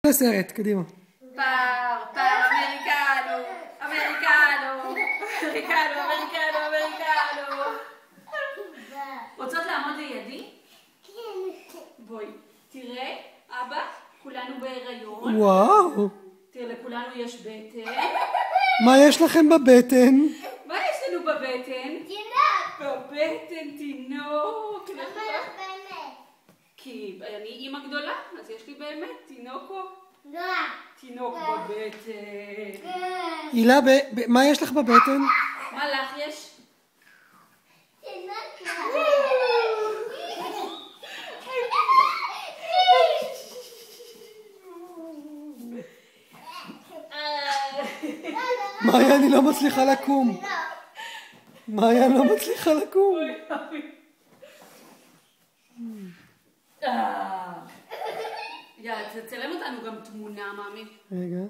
הסרט, קדימה. פר אמריקנו, אמריקנו, אמריקנו, אמריקנו, אמריקנו. רוצות לעמוד לידי? כן. בואי, תראה, אבא, כולנו בהיריון. וואו. תראה, לכולנו יש בטן. מה יש לכם בבטן? מה יש לנו בבטן? תינוק. בבטן תינוק. כי אני אימא גדולה, אז יש לי באמת תינוקו. תינוק בבטן. הילה, מה יש לך בבטן? מה לך יש? מאיה, אני לא מצליחה לקום. מאיה, אני לא מצליחה לקום. יאללה, תצלם אותנו גם תמונה, מאמי. רגע.